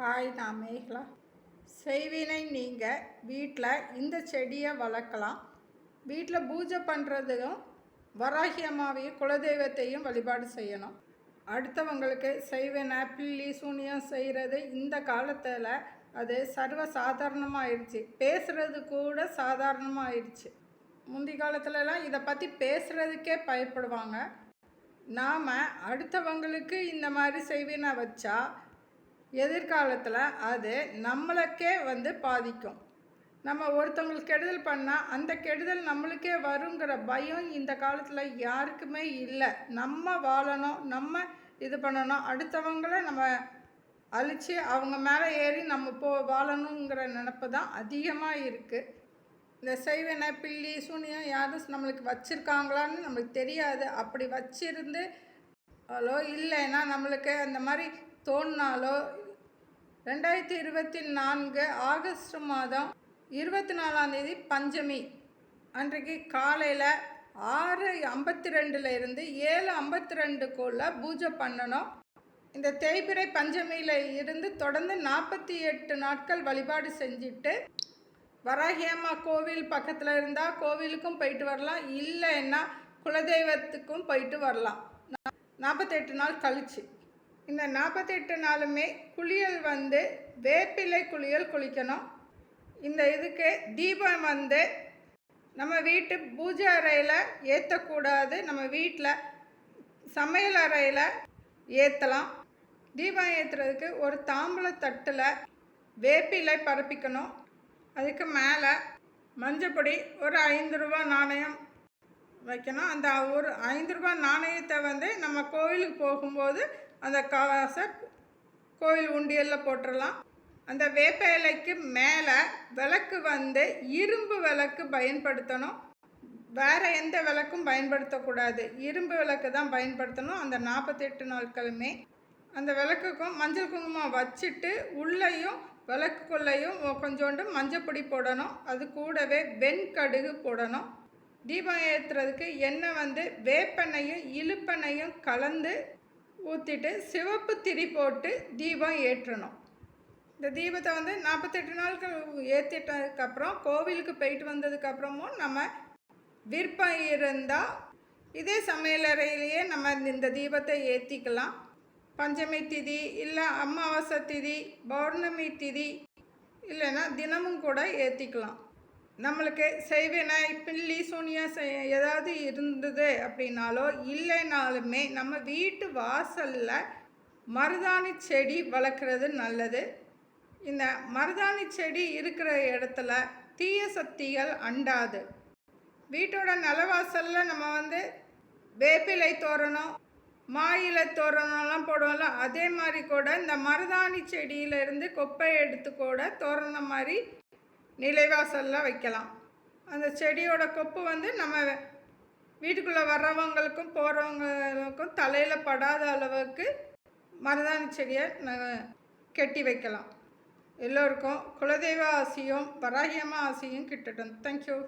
Hi, நான் மேகலா. செய்வினை நீங்கள் வீட்டில் இந்த செடியை வளர்க்கலாம். வீட்டில் பூஜை பண்ணுறதும் வராகி அம்மாவையும் குலதெய்வத்தையும் வழிபாடு செய்யணும். அடுத்தவங்களுக்கு செய்வினை பில்லி சூனியம் செய்கிறது இந்த காலத்தில் அது சர்வ சாதாரணமாகிடுச்சு. பேசுகிறது கூட சாதாரணமாகிடுச்சு. முந்தி காலத்துலலாம் இதை பற்றி பேசுகிறதுக்கே பயப்படுவாங்க. நாம் அடுத்தவங்களுக்கு இந்த மாதிரி செய்வினை வச்சா எதிர்காலத்தில் அது நம்மளுக்கே பாதிக்கும். நம்ம ஒருத்தவங்களுக்கு கெடுதல் பண்ணால் அந்த கெடுதல் நம்மளுக்கே வருங்கிற பயம் இந்த காலத்தில் யாருக்குமே இல்லை. நம்ம வாழணும், நம்ம இது பண்ணணும், அடுத்தவங்கள நம்ம அழித்து அவங்க மேலே ஏறி நம்ம வாழணுங்கிற நினப்பு தான் அதிகமாக இருக்குது. இந்த செய்வினை பில்லி சூனியம் யாரும் நம்மளுக்கு வச்சுருக்காங்களான்னு நம்மளுக்கு தெரியாது. அப்படி வச்சிருந்து இல்லைன்னா நம்மளுக்கு அந்த மாதிரி தோணினாலோ 2024 ஆகஸ்ட் மாதம் 24 பஞ்சமி அன்றைக்கு காலையில் 6:52 இருந்து 7:52 பூஜை பண்ணணும். இந்த தேய்பிறை பஞ்சமியில் இருந்து தொடர்ந்து 48 நாட்கள் வழிபாடு செஞ்சுட்டு வராகியம்மா கோவில் பக்கத்தில் இருந்தால் கோவிலுக்கும் போயிட்டு வரலாம், இல்லைன்னா குலதெய்வத்துக்கும் போயிட்டு வரலாம். 48 நாள் கழிச்சு இந்த 48 நாளுமே குளியல் வேப்பிலை குளியல் குளிக்கணும். இந்த இதுக்கு தீபம் நம்ம வீட்டு பூஜை அறையில் ஏற்றக்கூடாது. நம்ம வீட்டில் சமையல் அறையில் ஏற்றலாம். தீபம் ஏற்றுறதுக்கு ஒரு தாம்பூல தட்டில் வேப்பிலை பரப்பிக்கணும். அதுக்கு மேலே மஞ்சப்பொடி ஒரு 5 ரூபா நாணயம் வைக்கணும். அந்த ஒரு 5 ரூபா நாணயத்தை நம்ம கோவிலுக்கு போகும்போது அந்த காசை கோவில் உண்டியலில் போட்டுடலாம். அந்த வேப்ப இலைக்கு மேலே விளக்கு இரும்பு விளக்கு பயன்படுத்தணும். வேறு எந்த விளக்கும் பயன்படுத்தக்கூடாது. இரும்பு விளக்கு தான் பயன்படுத்தணும். அந்த 48 நாட்களுமே அந்த விளக்குக்கும் மஞ்சள் குங்குமம் வச்சுட்டு உள்ளேயும் விளக்குக்குள்ளேயும் கொஞ்சோண்டு மஞ்சப்பொடி போடணும். அது கூடவே வெண்கடுகு போடணும். தீபம் ஏற்றுறதுக்கு எண்ணெய் வேப்பெண்ணையும் இழுப்பெண்ணையும் கலந்து ஊற்றிட்டு சிவப்பு திரி போட்டு தீபம் ஏற்றணும். இந்த தீபத்தை 48 நாட்கள் ஏற்றிட்டதுக்கப்புறம் கோவிலுக்கு போயிட்டு வந்ததுக்கப்புறமும் நம்ம விருப்பம் இருந்தால் இதே சமையலறையிலேயே நம்ம இந்த தீபத்தை ஏற்றிக்கலாம். பஞ்சமி திதி இல்லை அமாவாசை திதி பௌர்ணமி திதி இல்லைன்னா தினமும் கூட ஏற்றிக்கலாம். நம்மளுக்கு செய்வினை பில்லி சூனியம் ஏதாவது இருந்தது அப்படின்னாலோ இல்லைனாலுமே நம்ம வீட்டு வாசலில் மருதாணி செடி வளர்க்குறது நல்லது. இந்த மருதாணி செடி இருக்கிற இடத்துல தீய சக்திகள் அண்டாது. வீட்டோட நிலவாசலில் நம்ம வேப்பிலை தோரணம் மாயிலை தோரணம்லாம் போடுவோம்ல, அதே மாதிரி கூட இந்த மருதாணி செடியிலேருந்து கொப்பை எடுத்து கூட தோரணம் மாதிரி நிலைவாசலில் வைக்கலாம். அந்த செடியோட கொப்பு நம்ம வீட்டுக்குள்ளே வர்றவங்களுக்கும் போகிறவங்களுக்கும் தலையில் படாத அளவுக்கு மருதாணி செடியை கட்டி வைக்கலாம். எல்லோருக்கும் குலதெய்வ ஆசியும் வராகியம்மா ஆசியும் கிட்டட்டும். தேங்க்யூ.